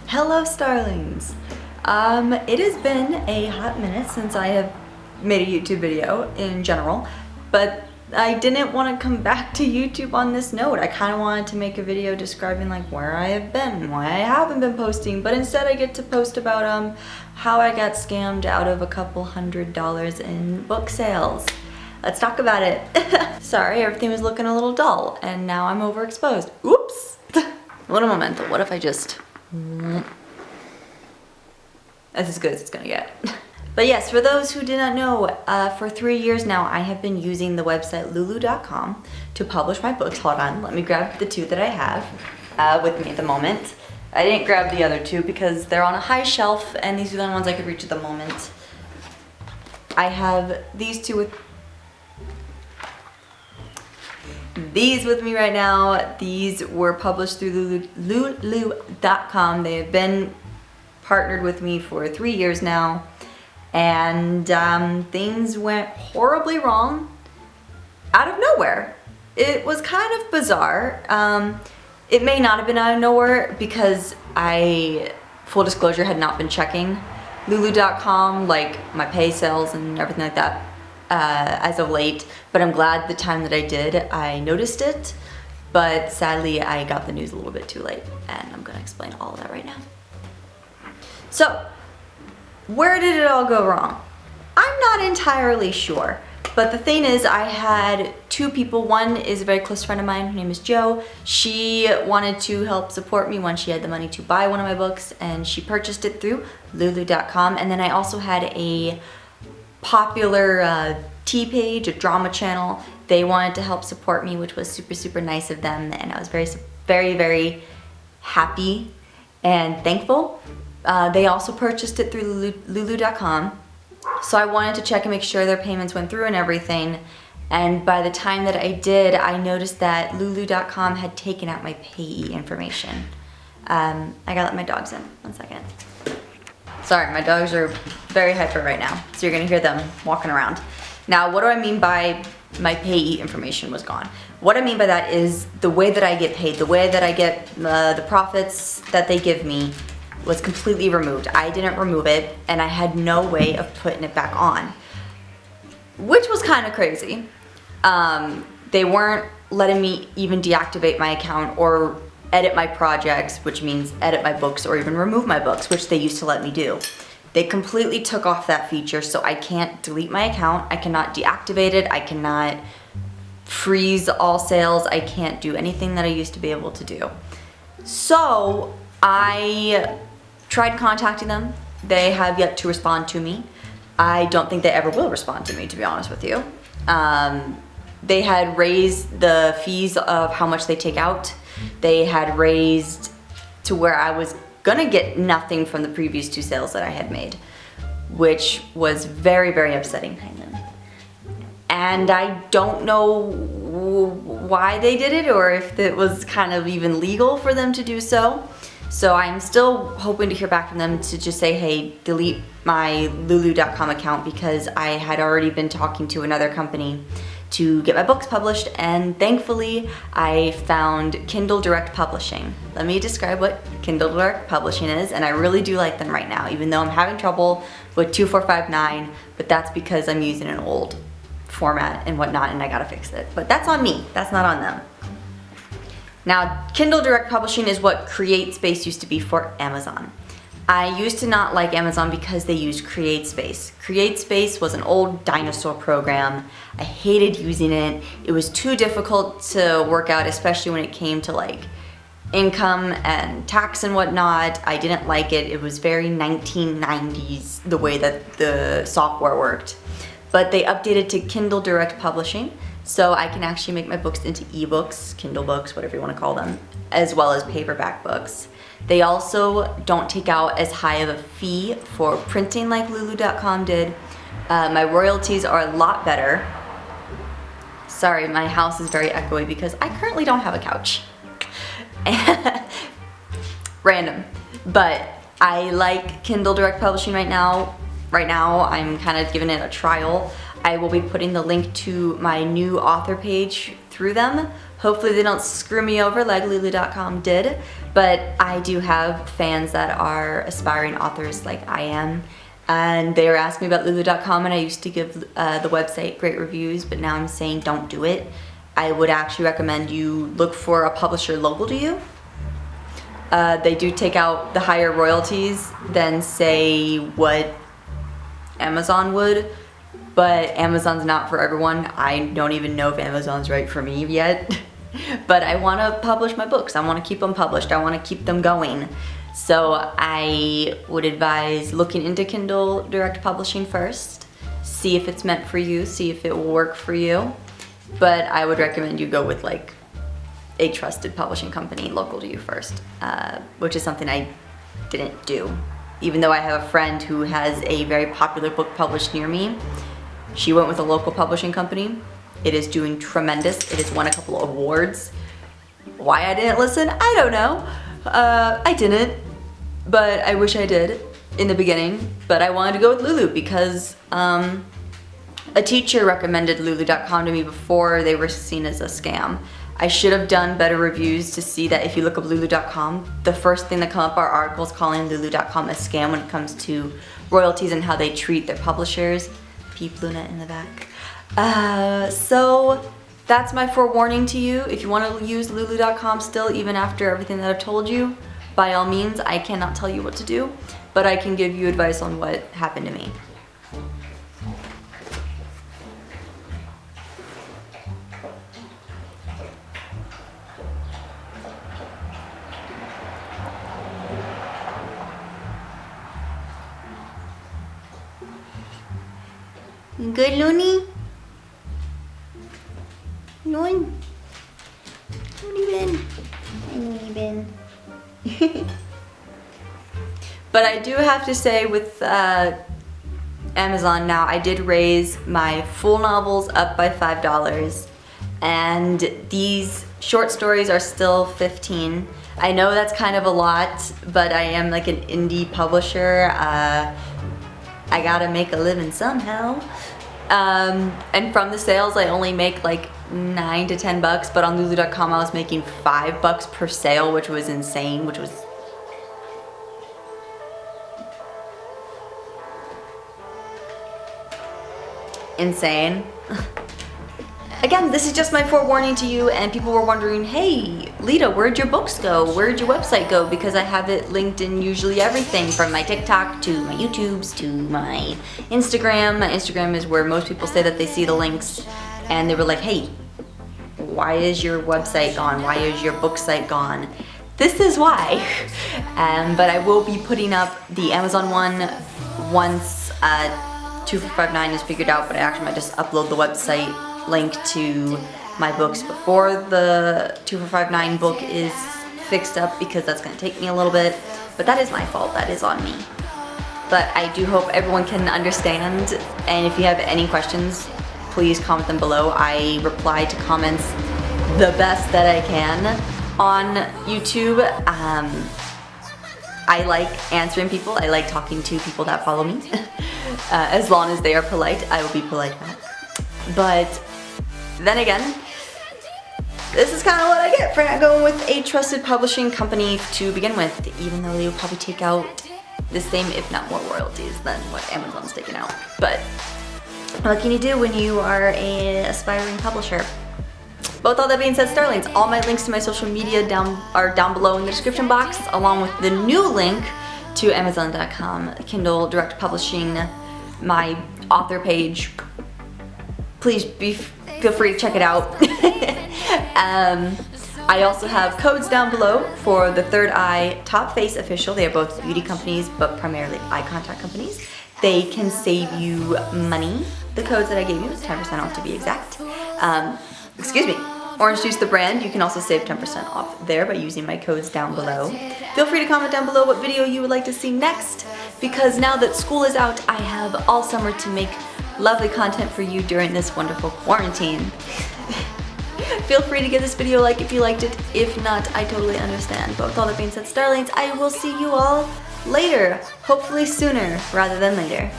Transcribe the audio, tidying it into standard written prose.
Hello Starlings! It has been a hot minute since I have made a YouTube video in general, but I didn't want to come back to YouTube on this note. I kind of wanted to make a video describing like where I have been, why I haven't been posting, but instead I get to post about how I got scammed out of a couple $100 in book sales. Let's talk about it. Sorry, everything was looking a little dull and now I'm overexposed. Oops! Little momento, what if I just... That's as good as it's gonna get. But yes, for those who did not know, for 3 years now I have been using the website lulu.com to publish my books. Hold on, let me grab the two that I have with me at the moment. I didn't grab the other two because they're on a high shelf and these are the only ones I could reach at the moment. I have these two with me right now. These were published through lulu.com. They have been partnered with me for 3 years now, and things went horribly wrong out of nowhere. It was kind of bizarre. It may not have been out of nowhere because I, full disclosure, had not been checking lulu.com, like my pay sales and everything like that, as of late, but I'm glad the time that I did, I noticed it, but sadly I got the news a little bit too late, and I'm gonna explain all of that right now. So, where did it all go wrong? I'm not entirely sure, but the thing is I had two people. One is a very close friend of mine, her name is Jo. She wanted to help support me when she had the money to buy one of my books, and she purchased it through lulu.com, and then I also had a popular T page, a drama channel. They wanted to help support me, which was super nice of them, and I was very happy and thankful. They also purchased it through lulu.com, so I wanted to check and make sure their payments went through and everything, and by the time that I did, I noticed that lulu.com had taken out my payee information. I gotta let my dogs in, 1 second. Sorry, my dogs are very hyper right now, so you're gonna hear them walking around. Now, what do I mean by my payee information was gone? What I mean by that is the way that I get paid, the way that I get the profits that they give me was completely removed. I didn't remove it, and I had no way of putting it back on, which was kind of crazy. They weren't letting me even deactivate my account or edit my projects, which means edit my books or even remove my books, which they used to let me do. They completely took off that feature, so I can't delete my account, I cannot deactivate it, I cannot freeze all sales, I can't do anything that I used to be able to do. So I tried contacting them. They have yet to respond to me. I don't think they ever will respond to me, to be honest with you. They had raised the fees of how much they take out. They had raised to where I was gonna get nothing from the previous 2 sales that I had made, which was very upsetting. And I don't know why they did it or if it was kind of even legal for them to do so. So I'm still hoping to hear back from them to just say, hey, delete my lulu.com account, because I had already been talking to another company to get my books published, and thankfully I found Kindle Direct Publishing. Let me describe what Kindle Direct Publishing is, and I really do like them right now, even though I'm having trouble with 2459, but that's because I'm using an old format and whatnot, and I gotta fix it. But that's on me, that's not on them. Now, Kindle Direct Publishing is what CreateSpace used to be for Amazon. I used to not like Amazon because they used CreateSpace. CreateSpace was an old dinosaur program. I hated using it. It was too difficult to work out, especially when it came to like income and tax and whatnot. I didn't like it. It was very 1990s, the way that the software worked. But they updated to Kindle Direct Publishing, so I can actually make my books into ebooks, Kindle books, whatever you want to call them, as well as paperback books. They also don't take out as high of a fee for printing like lulu.com did. My royalties are a lot better. Sorry, my house is very echoey because I currently don't have a couch. Random. But I like Kindle Direct Publishing right now. Right now, I'm kind of giving it a trial. I will be putting the link to my new author page through them. Hopefully they don't screw me over like lulu.com did. But I do have fans that are aspiring authors like I am, and they were asking me about Lulu.com, and I used to give the website great reviews, but now I'm saying don't do it. I would actually recommend you look for a publisher local to you. They do take out the higher royalties than, say, what Amazon would, but Amazon's not for everyone. I don't even know if Amazon's right for me yet. But I want to publish my books. I want to keep them published. I want to keep them going. So I would advise looking into Kindle Direct Publishing first. See if it's meant for you. See if it will work for you. But I would recommend you go with like a trusted publishing company local to you first, which is something I didn't do. Even though I have a friend who has a very popular book published near me, she went with a local publishing company. It is doing tremendous. It has won a couple of awards. Why I didn't listen, I don't know. I didn't, but I wish I did in the beginning. But I wanted to go with Lulu because a teacher recommended Lulu.com to me before they were seen as a scam. I should have done better reviews to see that if you look up Lulu.com, the first thing that come up are articles calling Lulu.com a scam when it comes to royalties and how they treat their publishers. Peep Luna in the back. So that's my forewarning to you. If you want to use Lulu.com still, even after everything that I've told you, by all means, I cannot tell you what to do, but I can give you advice on what happened to me. Good, Looney? Loon? Looney bin. But I do have to say with Amazon now, I did raise my full novels up by $5, and these short stories are still $15. I know that's kind of a lot, but I am like an indie publisher. I gotta make a living somehow. And from the sales, I only make like $9 to $10, but on Lulu.com I was making $5 per sale, which was insane, which was insane. Again, this is just my forewarning to you, and people were wondering, hey, Lita, where'd your books go? Where'd your website go? Because I have it linked in usually everything from my TikTok to my YouTubes to my Instagram. My Instagram is where most people say that they see the links, and they were like, hey, why is your website gone? Why is your book site gone? This is why. But I will be putting up the Amazon one once 2459 is figured out, but I actually might just upload the website link to my books before the 2459 book is fixed up, because that's going to take me a little bit, but that is my fault. That is on me. But I do hope everyone can understand, and if you have any questions, please comment them below. I reply to comments the best that I can on YouTube. I like answering people. I like talking to people that follow me. As long as they are polite, I will be polite back. But then again, this is kind of what I get for not going with a trusted publishing company to begin with, even though they would probably take out the same, if not more, royalties than what Amazon's taking out. But what can you do when you are an aspiring publisher? But with all that being said, Starlings, all my links to my social media are down below in the description box, along with the new link to Amazon.com, Kindle Direct Publishing, my author page. Please feel free to check it out. I also have codes down below for the Third Eye, TopsFace official. They are both beauty companies, but primarily eye contact companies. They can save you money. The codes that I gave you is 10% off to be exact. Excuse me. OrangeJuicetheBrand, you can also save 10% off there by using my codes down below. Feel free to comment down below what video you would like to see next, because now that school is out, I have all summer to make lovely content for you during this wonderful quarantine. Feel free to give this video a like if you liked it. If not, I totally understand. But with all that being said, Starlings, I will see you all later. Hopefully sooner rather than later.